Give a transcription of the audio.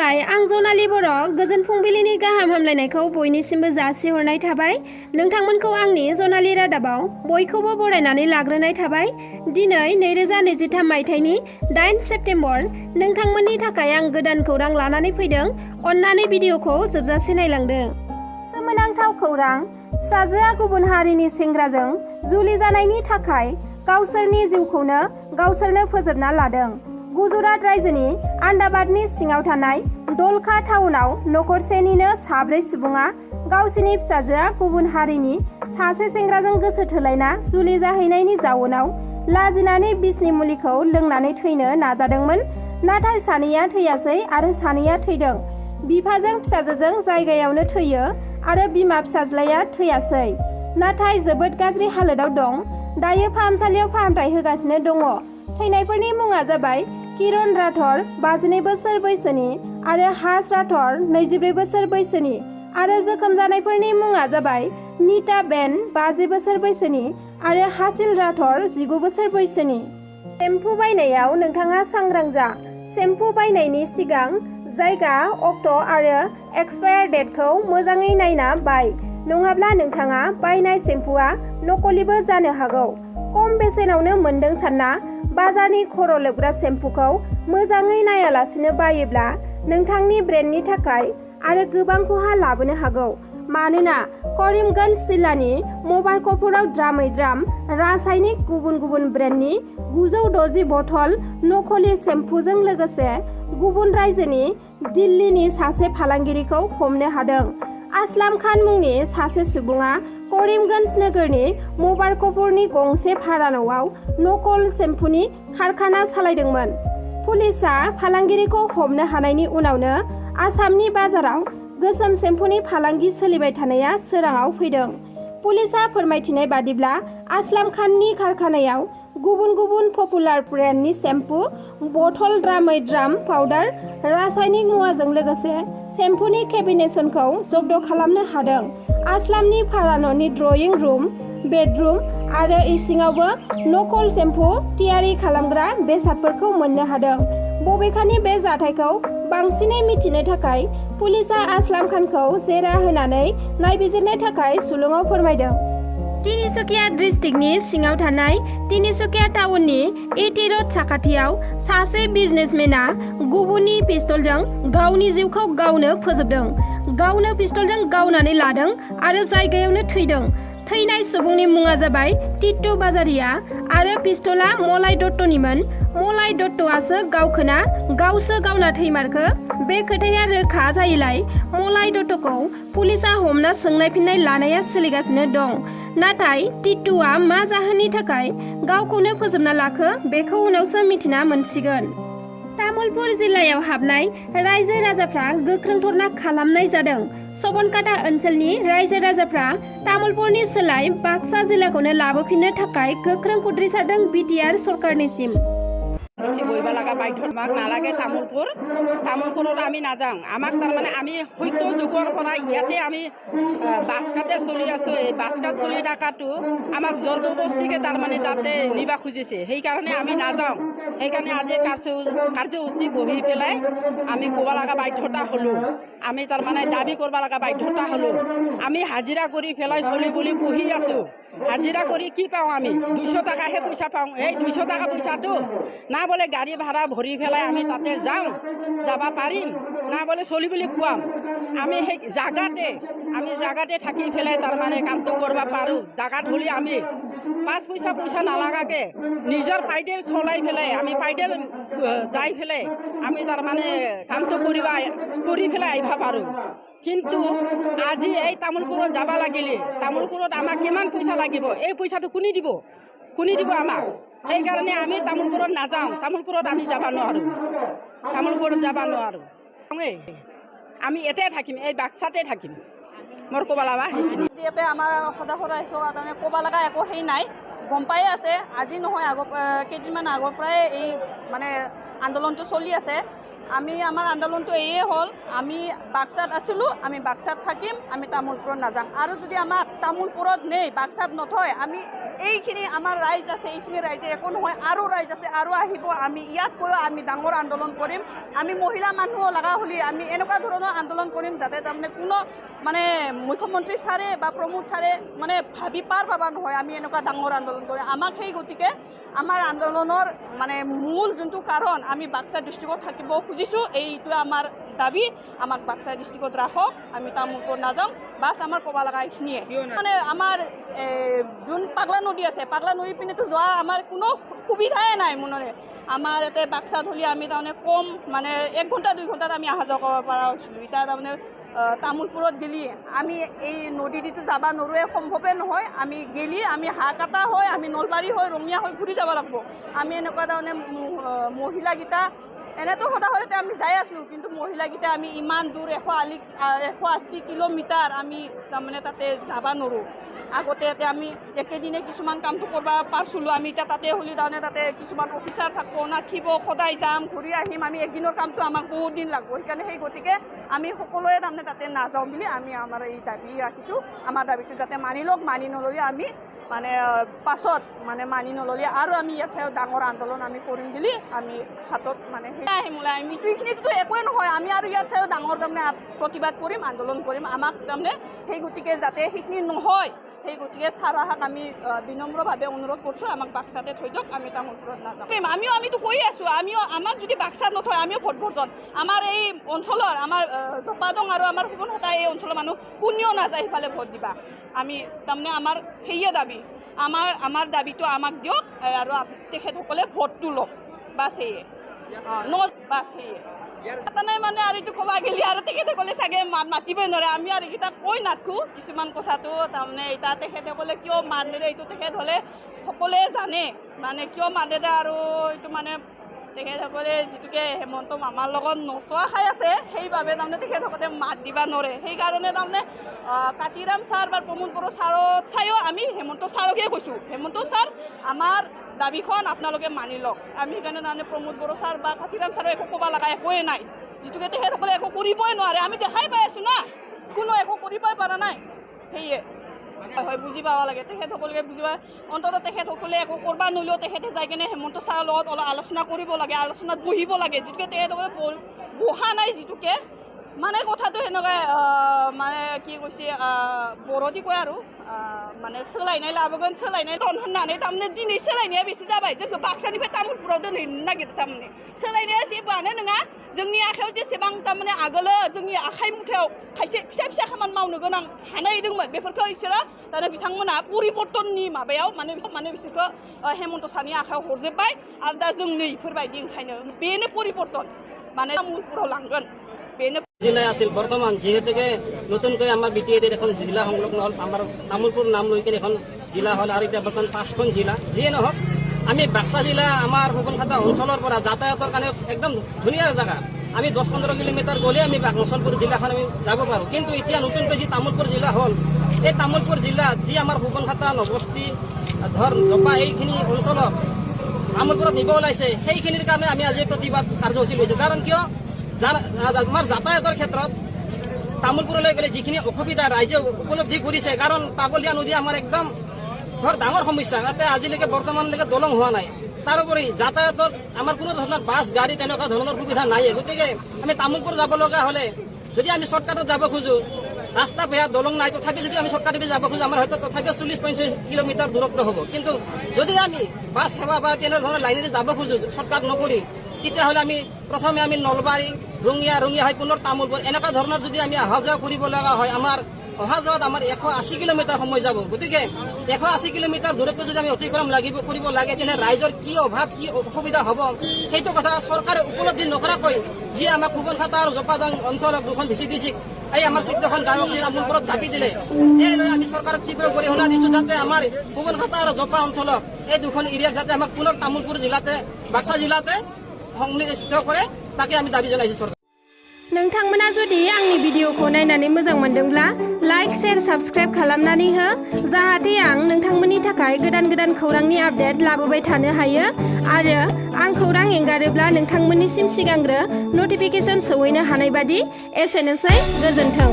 खुलुमबाय आं जनालि बर' गोजोन फुंबिलिनि गाहाम हामलायनायखौ बयनिसिमबो जासिहरनाय थाबाय। नोंथांमोनखौ आंनि जनालि रादाबाव बयखौबो बरायनानै लाग्रोनाय थाबाय। दिनै 2023 मायथाइनि 8 सेप्तेम्बर नोंथांमोननि थाखाय आं गोदान खौरां लानानै फैदों। अन्नानै भिडिअखौ जोबजासे नायलांदो। सोमोनांथाव खौरां, फिसाजोआ गुबुन हारिनि सेंग्राजों जुलि जानायनि थाखाय गावसोरनि जिउखौनो गावसोरनो फोजोबना लादों। गुजरात रायजोनि आहमेदाबादनि सिङाव थानाय धलका टाउनाव नखरसेनिनो 7 सुबुङा गावसिनि फिसाजोआ गुबुन हारिनि सासे सेंग्राजों गोसो थोलायना जुलि जाहैनायनि जाउनाव लाजिनानै बिसनि मुलिखौ लोंनानै थैनो नाजादोंमोन। नाथाय सानैया थैयासै आरो सानैया थैदों। बिफाजों फिसाजोजों जायगायावनो थैयो आरो बिमा फिसाज्लाया थैयासै, नाथाय जोबोद गाज्रि हालोदाव दं। दायो फाहामसालियाव फाहामथाय होगासिनो दङ। थैनायफोरनि मुङा जाबाय किरण राठौर 52 बोसोर बैसोनि आरो हास राठौर 24 बोसोर बैसोनि आरो जोखोम जानायफोरनि मुङा जाबाय नीता बेन 50 बोसोर बैसोनि आरो हासिल राठौर 19 बोसोर बैसोनि। सेम्पु बायनायाव नोंथाङा सांग्रां जा। सेम्पु बायनायनि सिगां जायगा, अक्ट' आरो एक्सपायार डेटखौ मोजाङै नायना बाय, नङाब्ला नोंथाङा बायनाय सेम्पुआ नकलिबो जानो हागौ। खम बेसेनावनो मोन्दों सानना बाजारनि खर' लोबग्रा सेम्पुखौ मोजाङै नायालासिनो बायोब्ला नोंथांनि ब्रेन्डनि थाखाय आरो गोबां खहा लाबोनो हागौ। मानोना करिमगन्ज जिल्लानि मबारकपुराव द्रामै द्राम रासायनिक गुबुन गुबुन ब्रेन्डनि 960 बथल नकलि सेम्पुजों लोगोसे गुबुन रायजोनि दिल्लीनि सासे फालांगिरिखौ हमनो हादों। आसलाम खान मुंनि सासे सुबुङा करिमगन्ज नोगोरनि मबारकपुरनि गंसे भारा न'आव नकल सेम्पुनि कारखाना सालायदोंमोन। पुलिसआ फालांगिरिखौ हमनो हानायनि उनावनो आसामनि बाजाराव गोसोम सेम्पुनि फालांगि सोलिबाय थानाया सोराङाव फैदों। पुलिसआ फोरमायथिनाय बादिब्ला आसलाम खाननि कारखानायाव गुबुन गुबुन पपुलार ब्रेन्डनि सेम्पु, बथल द्रामै द्राम पाउडार, रासायनिक मुवाजों लोगोसे सेम्पुनि केबिनेसनखौ जब्द खालामनो हादों। आसलामनि भारा न'नि ड्रयिं रुम, बेडरुम आरो इसिङावबो नकल सेम्पु थियारि खालामग्रा बेसादफोरखौ मोननो हादों। बबेखानि बे जाथायखौ बांसिनै मिथिनो थाखाय पुलिसआ आसलाम खानखौ जेरा होनानै नायबिजिरनो थाखाय सुलुङाव फोरमायदों। तिनिसुकिया डिस्ट्रिक्टनि सिङाव थानाय तिनिसुकिया टाउननि एटी र'ड साखाथियाव सासे बिजनेसमेनआ गुबुननि पिस्तलजों गावनि जिउखौ गावनो फोजोबदों। गावनो पिस्तलजों गावनानै लादों आरो जायगायावनो थैदों। थैनाय सुबुंनि मुङा जाबाय टिट्टू बाजारिया आरो पिस्तला मलाय दत्तनिमोन। मलाय दत्तआसो गावखोना गावसो गावना थैमारखो। बे खोथाया रोखा जायैलाय मलाय दत्तखौ पुलिसआ हमना सोंनाय फिननाय लानाया सोलिगासिनो दं। नाथाय टिट्टूआ मा जाहोननि थाखाय गावखौनो फोजोबना लाखो बेखौ उनावसो मिथिना मोनसिगोन। तामुलपुर जिल्लायाव हाबनाय रायजो राजाफ्रा गोख्रों धरना खालामनाय जादों। सबनकाटा ओनसोलनि रायजो राजाफ्रा तामुलपुरनि सोलाय बाक्सा जिल्लाखौनो लाबोफिननो थाखाय गोख्रों खुद्रिसारदों बिटिआर सरकारनिसिम। বইবা লাগা বাধ্য আমাক নালাগে তামোলপুৰত আমি নাযাওঁ। আমাক তাৰমানে আমি সত্য যুগৰ পৰা ইয়াতে আমি বাছকাতে চলি আছোঁ। এই বাছকাত চলি থকাটো আমাক জোৰ জবৰদস্তিকে তাৰমানে তাতে নিবা খুজিছে, সেইকাৰণে আমি নাযাওঁ। সেইকাৰণে আজি কাৰ্যসূচী বহি পেলাই আমি ক'ব লগা বাধ্যতা হ'লোঁ। আমি তাৰমানে দাবী কৰিব লগা বাধ্যতা হ'লোঁ। আমি হাজিৰা কৰি পেলাই চলি বুলি বহি আছোঁ। হাজিৰা কৰি কি পাওঁ? আমি 200 টকাহে পইচা পাওঁ। এই 200 টকা পইচাটো না বোলে গাড়ী ভাড়া ভৰি পেলাই আমি তাতে যাওঁ, যাব পাৰিম, না বোলে চলি বুলি খুৱাম। আমি সেই জাগাতে থাকি পেলাই তাৰমানে কামটো কৰিব পাৰোঁ। জাগাত হ'লে আমি 5 পইচা নালাগাকৈ নিজৰ পাইডে চলাই পেলাই আমি পাইডে যাই পেলাই আমি তাৰমানে কামটো কৰি পেলাই আহিব পাৰোঁ। কিন্তু আজি এই তামোলপুৰত যাব লাগিলে তামোলপুৰত আমাক কিমান পইচা লাগিব? এই পইচাটো কোনে দিব আমাক? সেইকাৰণে আমি তামোলপুৰত নাযাওঁ। তামোলপুৰত আমি যাব নোৱাৰোঁ। আমি এতে থাকিম, এই বাক্সাতে থাকিম। মোৰ ক'ব লগা সেইখিনি। ইয়াতে আমাৰ সদায় তাৰমানে ক'ব লগা একো সেই নাই, গম পায়ে আছে। আজি নহয়, কেইদিনমান আগৰ পৰাই এই মানে আন্দোলনটো চলি আছে। আমাৰ আন্দোলনটো এয়ে হ'ল, আমি বাক্সাত আছিলোঁ, আমি বাক্সাত থাকিম, আমি তামোলপুৰত নাযাওঁ। আৰু যদি আমাক তামোলপুৰত নেই বাক্সাত নথয়, আমি এইখিনি আমাৰ ৰাইজ আছে, এইখিনি ৰাইজে একো নহয়, আৰু ৰাইজ আছে, আৰু আহিব। আমি ইয়াতকৈও আমি ডাঙৰ আন্দোলন কৰিম। আমি মহিলা মানুহ লগা হ'লে আমি এনেকুৱা ধৰণৰ আন্দোলন কৰিম যাতে তাৰমানে কোনো মানে মুখ্যমন্ত্ৰী ছাৰে বা প্ৰমোদ ছাৰে মানে ভাবি পাৰ পাবা নহয় আমি এনেকুৱা ডাঙৰ আন্দোলন কৰিম। আমাক সেই গতিকে আমাৰ আন্দোলনৰ মানে মূল যোনটো কাৰণ আমি বাক্সা ডিষ্ট্ৰিক্টত থাকিব খুজিছোঁ, এইটোৱে আমাৰ দাবী। আমাক বাক্সা ডিষ্ট্ৰিক্টত ৰাখক, আমি তামোলপুৰ নাযাওঁ, বাছ আমাৰ ক'ব লগা এইখিনিয়ে। মানে আমাৰ যোন পাগলা নদী আছে, পাগলা নদীৰ পিনেতো যোৱা আমাৰ কোনো সুবিধাই নাই মনৰে। আমাৰ ইয়াতে বাক্সাত হ'লে আমি তাৰমানে কম মানে 1 ঘণ্টা 2 ঘণ্টাত আমি অহা যোৱা কৰিব পৰা হৈছিলোঁ। এতিয়া তাৰমানে তামোলপুৰত গেলি আমি এই নদীটো যাব নোৱাৰোৱে, সম্ভৱে নহয়। আমি গেলি আমি হাঁহ কাটা হয়, আমি নলবাৰী হয়, ৰঙিয়া হৈ ঘূৰি যাব লাগিব। আমি এনেকুৱা তাৰমানে মহিলাকেইটা এনেতো সদায়তে আমি যাই আছিলোঁ, কিন্তু মহিলাকেইটা আমি ইমান দূৰ 180 কিলোমিটাৰ আমি তাৰমানে তাতে যাব নোৱাৰোঁ। আগতে ইয়াতে আমি একেদিনে কিছুমান কামটো কৰিব পাৰিছিলোঁ। আমি এতিয়া তাতে হ'লে তাৰমানে তাতে কিছুমান অফিচাৰ থাকিব, নাথিব, সদায় যাম, ঘূৰি আহিম। আমি একদিনৰ কামটো আমাক বহুত দিন লাগিব। সেইকাৰণে সেই গতিকে আমি সকলোৱে তাৰমানে তাতে নাযাওঁ বুলি আমি আমাৰ এই দাবী ৰাখিছোঁ। আমাৰ দাবীটো যাতে মানি লওক, মানি নল'লে আমি মানে পাছত মানে মানি নল'লে আৰু আমি ইয়াত চাই ডাঙৰ আন্দোলন আমি কৰিম বুলি আমি হাতত মানে সেই আহিম ওলাই। আমি এইখিনিতো একোৱে নহয়, আমি আৰু ইয়াত চাই ডাঙৰ তাৰমানে প্ৰতিবাদ কৰিম, আন্দোলন কৰিম। আমাক তাৰমানে সেই গতিকে যাতে সেইখিনি নহয়, সেই গতিকে ছাৰহাক আমি বিনম্ৰভাৱে অনুৰোধ কৰিছোঁ, আমাক বাক্সাতে থৈ দিয়ক, আমি তামোলপুৰত নাযাওঁ। আমিতো কৈ আছোঁ, আমাক যদি বাক্সাত নথয় আমিও ভোট বৰ্জন। আমাৰ এই অঞ্চলৰ আমাৰ জপাদং আৰু আমাৰ সুবনহাটা এই অঞ্চলৰ মানুহ কোনেও নাযায় সিফালে ভোট দিবা। আমি তাৰমানে আমাৰ সেয়ে দাবী, আমাৰ দাবীটো আমাক দিয়ক আৰু তেখেতসকলে ভোটটো লওক, বাছ সেয়ে বাছ সেয়ে নাই মানে। আৰু এইটো ক'বা গেলি আৰু তেখেতসকলে চাগে মাতিবই নোৱাৰে। আমি আৰু এইকেইটা কৈ নাথাকোঁ কিছুমান কথাটো, তাৰমানে এতিয়া তেখেতসকলে কিয় মাত নিদিয়ে এইটো তেখেত হ'লে সকলোৱে জানে, মানে কিয় মাত নিদিয়ে। আৰু এইটো মানে তেখেতসকলে যিটোকে হেমন্ত মামাৰ লগত নচোৱা খাই আছে, সেইবাবে তাৰমানে তেখেতসকলে মাত দিবা নোৱাৰে। সেইকাৰণে তাৰমানে কাতিৰাম ছাৰ বা প্ৰমোদ বড়ো ছাৰত চাইও আমি হেমন্ত ছাৰকে কৈছোঁ, হেমন্ত ছাৰ আমাৰ দাবীখন আপোনালোকে মানি লওক। আমি সেইকাৰণে তাৰমানে প্ৰমোদ বড়ো ছাৰ বা কাতিৰাম ছাৰে একো ক'ব লগা একোৱে নাই, যিটোকে তেখেতসকলে একো কৰিবই নোৱাৰে। আমি দেখাই পাই আছোঁ না, কোনো একো কৰিবই পৰা নাই। সেয়ে হয় বুজি পাব লাগে, তেখেতসকলে বুজি পায়। অন্ততঃ তেখেতসকলে একো কৰিব নোৱাৰিলেও তেখেতে যাই কিনে হেমন্ত ছাৰৰ লগত অলপ আলোচনা কৰিব লাগে, আলোচনাত বহিব লাগে, যিটোকে তেখেতসকলে বহা নাই। যিটোকে মানে কথাটো সেনেকুৱাই মানে কি কৈছে বৰদি কয় আৰু মানে सोलायनाय लाबोगोन, सोलायनाय दन होननानै थारमाने दिनै सोलायनाया बेसे जाबाय। जोंखौ बाक्सानिफ्राय तामुलपुराव दोनहैनो नागिरदों। थारमाने सोलायनाया जेबोआनो नङा। जोंनि आखायाव जेसेबां थारमाने आगोलो जोंनि आखाइ मुथायाव खायसे फिसा फिसा खामानि मावनो गोनां हानाय दंमोन, बेफोरखौ बिसोरो दाना बिथांमोना परिबर्तननि माबायाव माने बिसोरखौ हेमন্ত सारनि आखायाव हरजोब्बाय। आरो दा जों नै इफोरबायदि ओंखायनो बेनो परिबर्तन, माने तामुलपुराव लांगोन बेनो জিলা আছিল। বৰ্তমান যিহেতুকে নতুনকৈ আমাৰ BTAত এখন জিলা সংলগ্ন হ'ল, আমাৰ তামোলপুৰ নাম লৈ কিনে এখন জিলা হ'ল, আৰু এতিয়া বৰ্তমান 5খন জিলা। যিয়ে নহওক আমি বাক্সা জিলা আমাৰ সুবনহাটা অঞ্চলৰ পৰা যাতায়াতৰ কাৰণে একদম ধুনীয়া জেগা। আমি 10-15 কিলোমিটাৰ গ'লে আমি মুছলপুৰ জিলাখন আমি যাব পাৰোঁ। কিন্তু এতিয়া নতুনকৈ যি তামোলপুৰ জিলা হ'ল, এই তামোলপুৰ জিলাত যি আমাৰ সুবনহাটা, নবস্তি, ধৰ জপা এইখিনি অঞ্চলক তামোলপুৰত নিব ওলাইছে, সেইখিনিৰ কাৰণে আমি আজি প্ৰতিবাদ কাৰ্যসূচী লৈছোঁ। কাৰণ কিয় আমাৰ যাতায়াতৰ ক্ষেত্ৰত তামোলপুৰলৈ গ'লে যিখিনি অসুবিধা ৰাইজে উপলব্ধি কৰিছে, কাৰণ পাগলীয়া নদী আমাৰ একদম ধৰ ডাঙৰ সমস্যা। তাতে আজিলৈকে বৰ্তমানলৈকে দলং হোৱা নাই। তাৰোপৰি যাতায়াতত আমাৰ কোনো ধৰণৰ বাছ গাড়ী তেনেকুৱা ধৰণৰ সুবিধা নাই। গতিকে আমি তামোলপুৰ যাব লগা হ'লে যদি আমি শ্বৰ্টকাটত যাব খোজোঁ, ৰাস্তা বেয়া, দলং নাই, তথাপি যদি আমি শ্বৰ্টকাটেদি যাব খোজোঁ আমাৰ হয়তো তথাপিও 40-45 কিলোমিটাৰ দূৰত্ব হ'ব। কিন্তু যদি আমি বাছ সেৱা বা তেনেধৰণৰ লাইনেদি যাব খোজোঁ শ্বৰ্টকাট নকৰি, তেতিয়াহ'লে আমি প্ৰথমে আমি নলবাৰী, ৰঙিয়া হৈ পুনৰ তামোলপুৰ এনেকুৱা ধৰণৰ যদি আমি অহা যোৱা কৰিব লগা হয়, আমাৰ অহা যোৱাত আমাৰ 180 কিলোমিটাৰ সময় যাব। গতিকে 180 কিলোমিটাৰ দূৰত্ব যদি আমি অতিক্ৰম কৰিব লাগে, তেনে ৰাইজৰ কি অভাৱ, কি অসুবিধা হ'ব, সেইটো কথা চৰকাৰে উপলব্ধি নকৰাকৈ যি আমাক সুবনহাটা আৰু জপাদং অঞ্চলত 2খন VCDC এই আমাৰ 14খন গাঁৱক যি তামোলপুৰত জাপি দিলে, এই লৈ আমি চৰকাৰক তীব্ৰ গৰিহণা দিছোঁ, যাতে আমাৰ সুবনহাটা আৰু জপা অঞ্চলক এই 2খন এৰিয়াত যাতে আমাক পুনৰ তামোলপুৰ জিলাতে, বাক্সা জিলাতে সংনিষ্ঠ কৰে, তাকে আমি দাবী জনাইছোঁ চৰকাৰ। नोंथांमोना जुदि आंनि भिडिअखौ नायनानै मोजां मोनदोंब्ला लाइक, शेयार, साबस्क्राइब खालामनानै हो, जाहाथे आं नोंथांमोननि थाखाय गोदान खौरांनि आपडेट लाबोबाय थानो हायो आरो आं खौरां एंगारोब्ला नोंथांमोननिसिम सिगांग्रो नटिफिकेशन सौहैनो हानाय बादि एसेनोसै, गोजोन्थों।